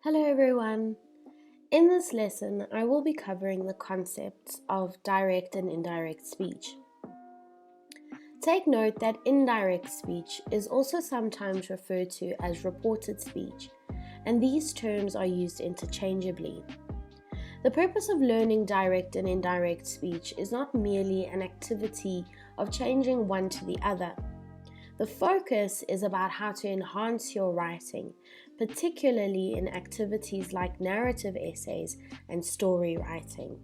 Hello everyone! In this lesson, I will be covering the concepts of direct and indirect speech. Take note that indirect speech is also sometimes referred to as reported speech, and these terms are used interchangeably. The purpose of learning direct and indirect speech is not merely an activity of changing one to the other. The focus is about how to enhance your writing, particularly in activities like narrative essays and story writing.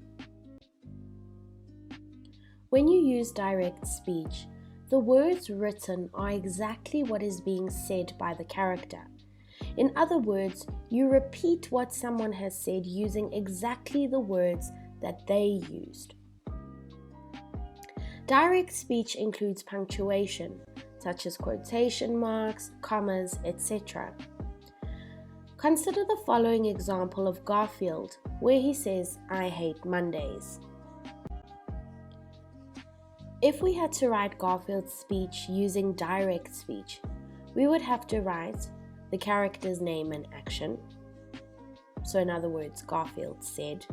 When you use direct speech, the words written are exactly what is being said by the character. In other words, you repeat what someone has said using exactly the words that they used. Direct speech includes punctuation, such as quotation marks, commas, etc. Consider the following example of Garfield, where he says, "I hate Mondays." If we had to write Garfield's speech using direct speech, we would have to write the character's name and action. So in other words, Garfield said.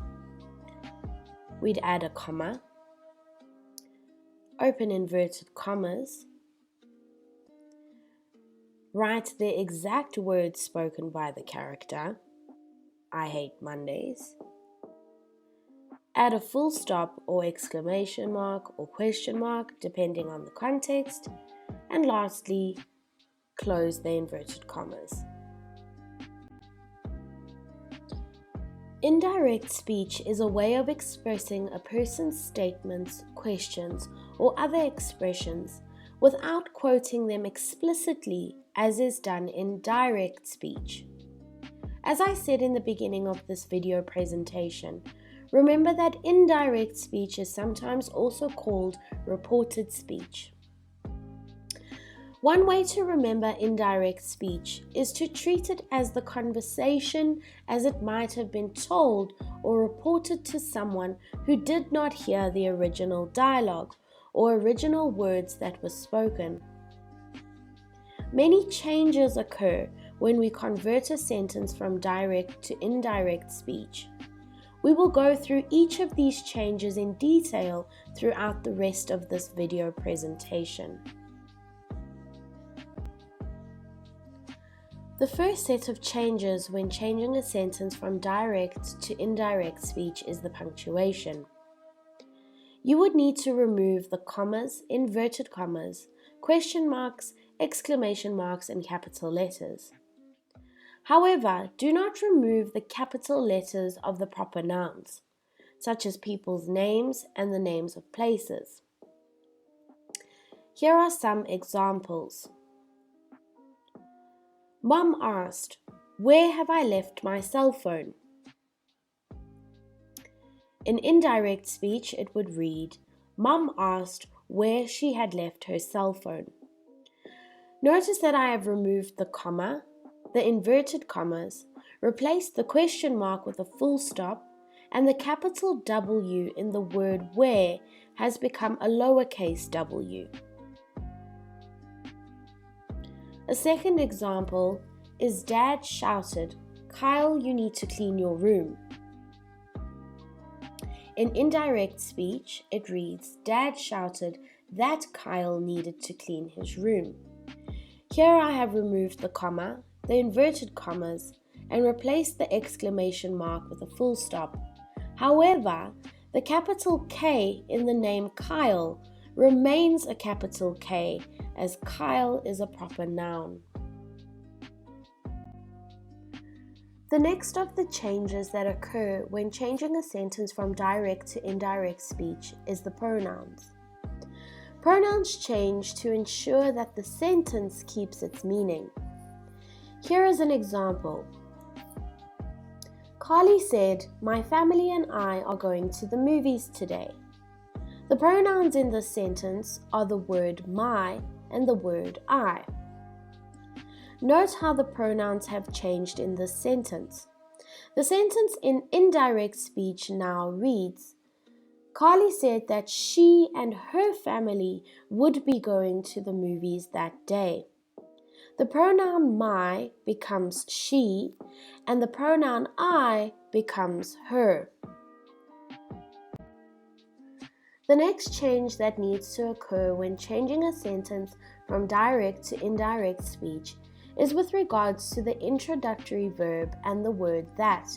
We'd add a comma, open inverted commas, write the exact words spoken by the character, "I hate Mondays," add a full stop or exclamation mark or question mark depending on the context, and lastly, close the inverted commas. Indirect speech is a way of expressing a person's statements, questions, or other expressions without quoting them explicitly, as is done in direct speech. As I said in the beginning of this video presentation, remember that indirect speech is sometimes also called reported speech. One way to remember indirect speech is to treat it as the conversation as it might have been told or reported to someone who did not hear the original dialogue or original words that were spoken. Many changes occur when we convert a sentence from direct to indirect speech. We will go through each of these changes in detail throughout the rest of this video presentation. The first set of changes when changing a sentence from direct to indirect speech is the punctuation. You would need to remove the commas, inverted commas, question marks, exclamation marks, and capital letters. However, do not remove the capital letters of the proper nouns, such as people's names and the names of places. Here are some examples. Mom asked, "Where have I left my cell phone?" In indirect speech, it would read, "Mom asked where she had left her cell phone." Notice that I have removed the comma, the inverted commas, replaced the question mark with a full stop, and the capital W in the word where has become a lowercase w. A second example is Dad shouted, "Kyle, you need to clean your room." In indirect speech, it reads, Dad shouted that Kyle needed to clean his room. Here I have removed the comma, the inverted commas, and replaced the exclamation mark with a full stop. However, the capital K in the name Kyle remains a capital K, as Kyle is a proper noun. The next of the changes that occur when changing a sentence from direct to indirect speech is the pronouns. Pronouns change to ensure that the sentence keeps its meaning. Here is an example. Carly said, "My family and I are going to the movies today." The pronouns in this sentence are the word my and the word I. Note how the pronouns have changed in this sentence. The sentence in indirect speech now reads, Carly said that she and her family would be going to the movies that day. The pronoun my becomes she, and the pronoun I becomes her. The next change that needs to occur when changing a sentence from direct to indirect speech is with regards to the introductory verb and the word that.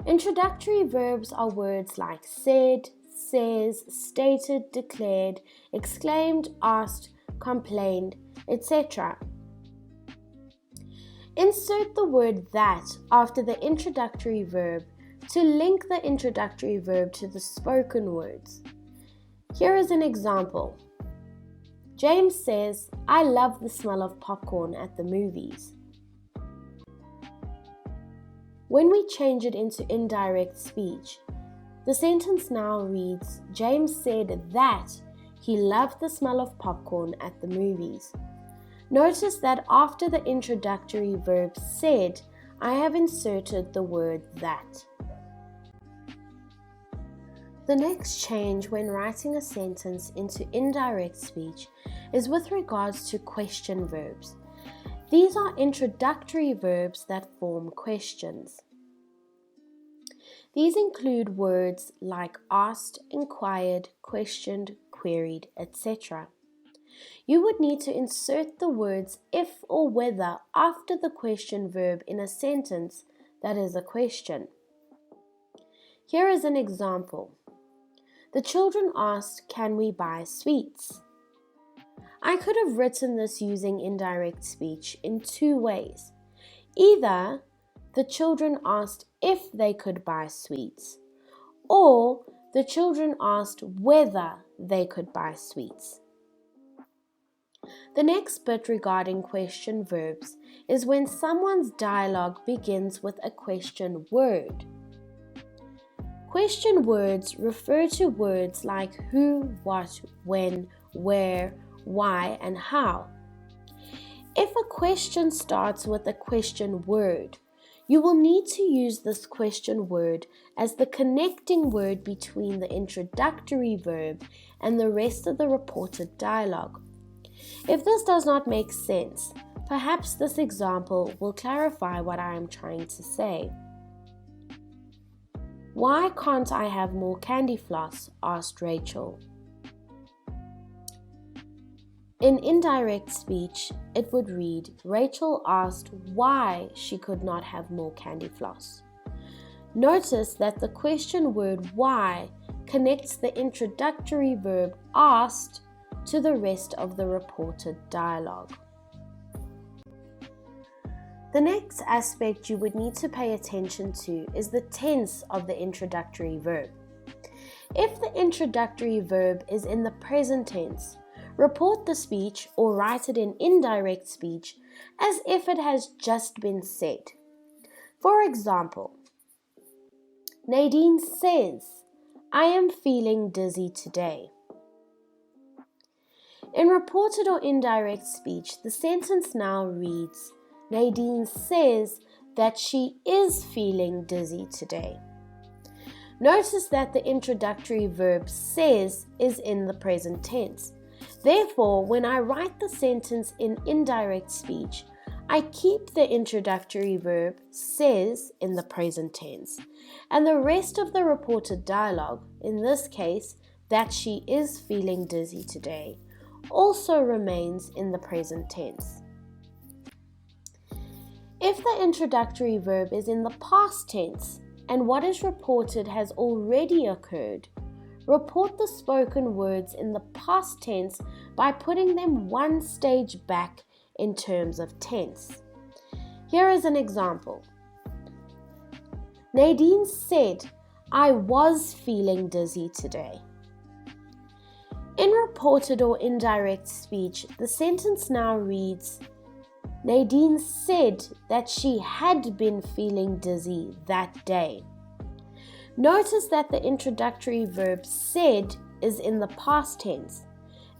Introductory verbs are words like said, says, stated, declared, exclaimed, asked, complained, etc. Insert the word that after the introductory verb to link the introductory verb to the spoken words. Here is an example. James says, "I love the smell of popcorn at the movies." When we change it into indirect speech, the sentence now reads, James said that he loved the smell of popcorn at the movies. Notice that after the introductory verb said, I have inserted the word that. The next change when writing a sentence into indirect speech is with regards to question verbs. These are introductory verbs that form questions. These include words like asked, inquired, questioned, queried, etc. You would need to insert the words if or whether after the question verb in a sentence that is a question. Here is an example. The children asked, "Can we buy sweets?" I could have written this using indirect speech in two ways. Either the children asked if they could buy sweets, or the children asked whether they could buy sweets. The next bit regarding question verbs is when someone's dialogue begins with a question word. Question words refer to words like who, what, when, where, why, and how. If a question starts with a question word, you will need to use this question word as the connecting word between the introductory verb and the rest of the reported dialogue. If this does not make sense, perhaps this example will clarify what I am trying to say. "Why can't I have more candy floss?" asked Rachel. In indirect speech, it would read, Rachel asked why she could not have more candy floss. Notice that the question word why connects the introductory verb asked to the rest of the reported dialogue. The next aspect you would need to pay attention to is the tense of the introductory verb. If the introductory verb is in the present tense, report the speech or write it in indirect speech as if it has just been said. For example, Nadine says, "I am feeling dizzy today." In reported or indirect speech, the sentence now reads, Nadine says that she is feeling dizzy today. Notice that the introductory verb says is in the present tense. Therefore, when I write the sentence in indirect speech, I keep the introductory verb says in the present tense, and the rest of the reported dialogue, in this case, that she is feeling dizzy today, also remains in the present tense. If the introductory verb is in the past tense and what is reported has already occurred, report the spoken words in the past tense by putting them one stage back in terms of tense. Here is an example. Nadine said, "I was feeling dizzy today." In reported or indirect speech, the sentence now reads, Nadine said that she had been feeling dizzy that day. Notice that the introductory verb said is in the past tense.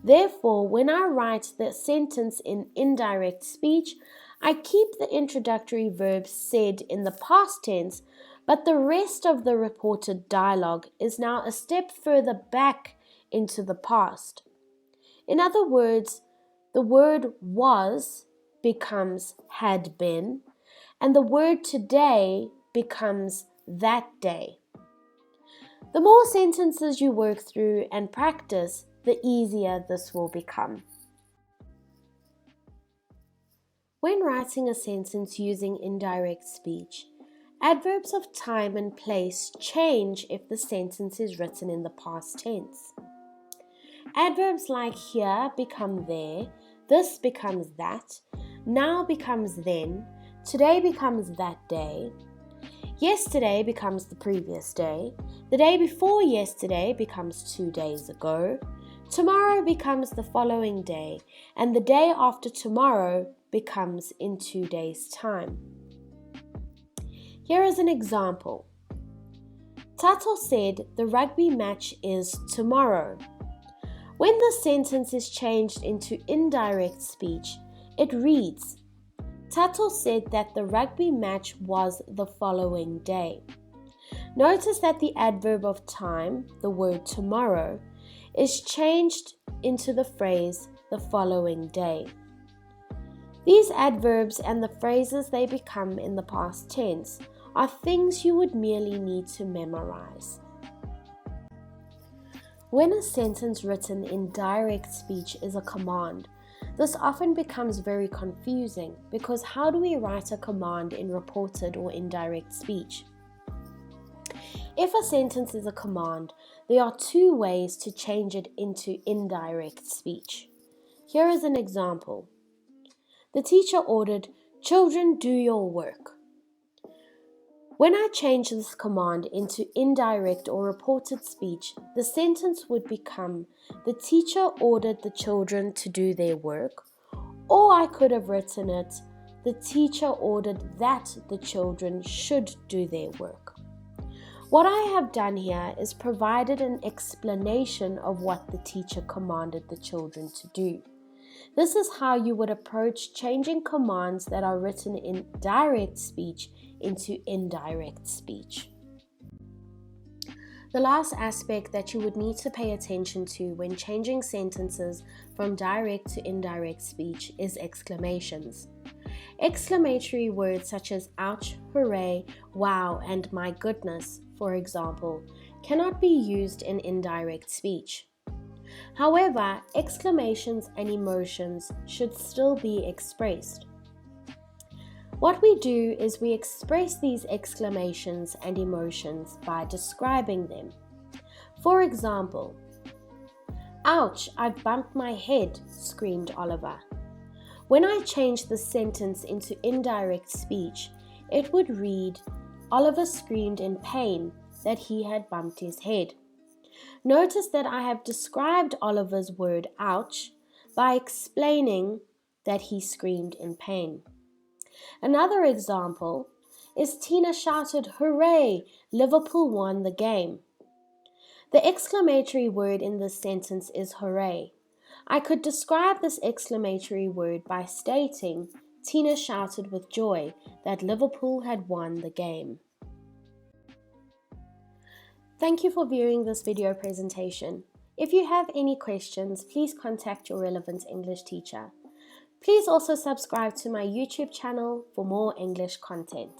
Therefore, when I write the sentence in indirect speech, I keep the introductory verb said in the past tense, but the rest of the reported dialogue is now a step further back into the past. In other words, the word was becomes had been, and the word today becomes that day. The more sentences you work through and practice, the easier this will become. When writing a sentence using indirect speech, adverbs of time and place change if the sentence is written in the past tense. Adverbs like here become there, this becomes that, now becomes then, today becomes that day, yesterday becomes the previous day, the day before yesterday becomes 2 days ago, tomorrow becomes the following day, and the day after tomorrow becomes in 2 days' time. Here is an example. Tato said the rugby match is tomorrow. When the sentence is changed into indirect speech, it reads, Tato said that the rugby match was the following day. Notice that the adverb of time, the word tomorrow, is changed into the phrase the following day. These adverbs and the phrases they become in the past tense are things you would merely need to memorize. When a sentence written in direct speech is a command, this often becomes very confusing because how do we write a command in reported or indirect speech? If a sentence is a command, there are 2 ways to change it into indirect speech. Here is an example. The teacher ordered, "Children, do your work." When I change this command into indirect or reported speech, the sentence would become, the teacher ordered the children to do their work, or I could have written it, the teacher ordered that the children should do their work. What I have done here is provided an explanation of what the teacher commanded the children to do. This is how you would approach changing commands that are written in direct speech into indirect speech. The last aspect that you would need to pay attention to when changing sentences from direct to indirect speech is exclamations. Exclamatory words such as ouch, hooray, wow, and my goodness, for example, cannot be used in indirect speech. However, exclamations and emotions should still be expressed. What we do is we express these exclamations and emotions by describing them. For example, "Ouch, I've bumped my head," screamed Oliver. When I change the sentence into indirect speech, it would read, Oliver screamed in pain that he had bumped his head. Notice that I have described Oliver's word ouch by explaining that he screamed in pain. Another example is Tina shouted, "Hooray! Liverpool won the game." The exclamatory word in this sentence is hooray. I could describe this exclamatory word by stating Tina shouted with joy that Liverpool had won the game. Thank you for viewing this video presentation. If you have any questions, please contact your relevant English teacher. Please also subscribe to my YouTube channel for more English content.